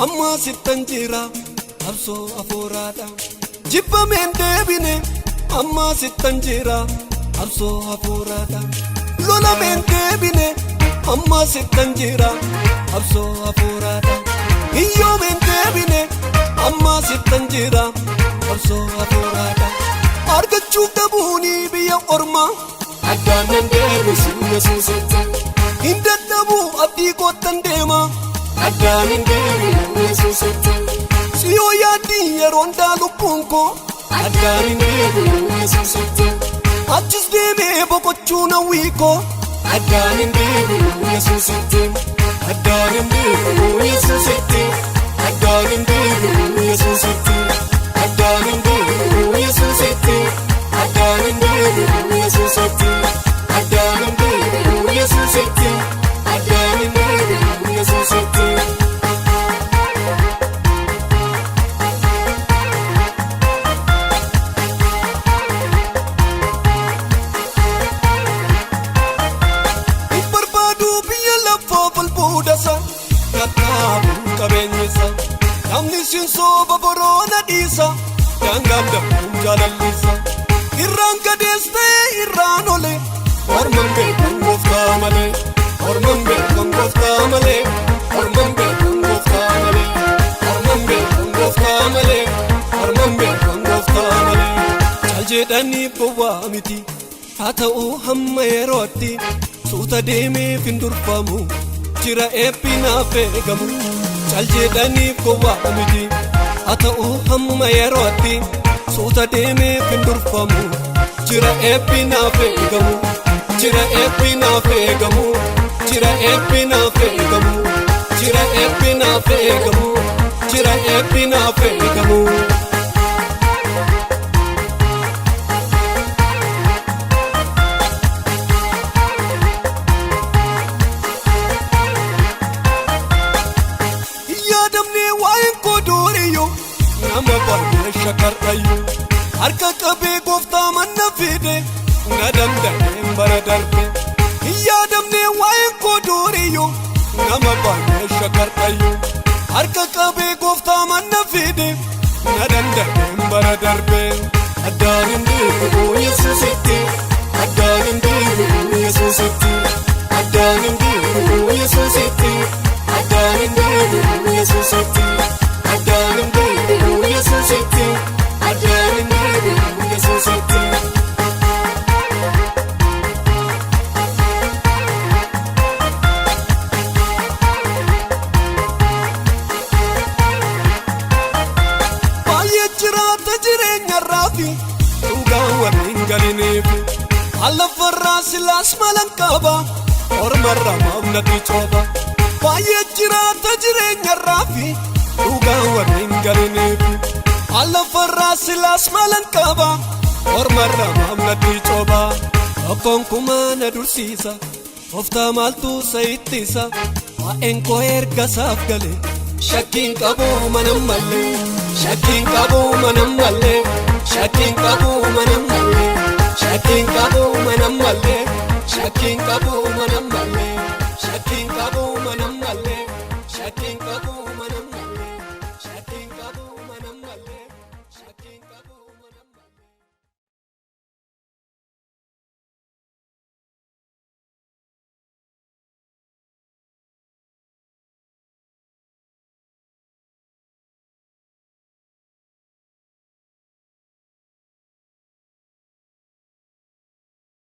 amma sittan jira absoo afuuraadha jibbameen deebine amma sittan jira absoo afuuraadha lolameen deebine amma sittan jira absoo afuuraadha hiyyoomeen deebine amma sittan jira absoo afuuraadha argachuu dhabuuni biyya ormaa addaan nan deebisu yesuusitti hin dadhabuu abdii koottan deema addaan hin deebi'u yesuusitti siyoo yaaddii yeroon lubbuun koo addaan hin deebi'u yesuusitti achis deemee boqochuu nawwii koo addaan hin deebi'u yesuusitti addaan hin deebi'u yesuusitti addaan hin deebi'u yesuusitti addaan hin deebi'u yesuusitti addaan hin deebi'u yesuusitti addaan hin deebi'u yesuusitti addaan hin deebi'u yesuusitti. Namni sooba boroona dhiisa daangaan dabbuun jaalallisa irraan gadees ta'e irraan ole orman beekuun gooftaa malee orman beekuun gooftaa malee orman beekuun gooftaa malee orman beekuun gooftaa malee orman beekuun gooftaa malee caal jedhanii bowwaa miti haa ta'uu hamma yerootti suuta deemeef hin durfamu jira eebbinaaf eegamu. Caal jedhaniif gowwaa miti haa ta'uu hamma yerootti suuta deemeef hin durfamu jira eebbinaaf eegamu jira eebbinaaf eegamu jira eebbinaaf eegamu jira eebbinaaf eegamu jira eebbinaaf eegamu. Nama baay'ee shakarrayyuu harka qabee gooftaa manna fide na danda'een bara darbe hin yaadamne waa'een koo duuriyyuu nama baay'ee shakarrayyuu harka qabee gooftaa manna fide na danda'een bara darbe addaan hin deebi'u yesuusitti addaan hin deebi'u yesuusitti addaan hin deebi'u yesuusitti addaan hin deebi'u yesuusitti addaan hin deebi'u yesuusitti addaan hin deebi'u yesuusitti. Baay'ee jiraata jireenyarraa fi dhugaan warreen galiniifi allafarraa silaas malan qaba ormarraa maamnati cooba. Baay'ee jiraata jireenyarraa fi dhugaan warreen galiniifi allafarraa silaas malan qaba ormarraa maamnati cooba. Tokkoon kumaa na dursiisa gooftaa maaltu isa ittisa waa'een koo erga isaaf gale shakkiin qabu manan mallee shakkiin qabu manan mallee shakkiin qabu manan mallee shakkiin qabu manan mallee shakkiin qabu manan mallee.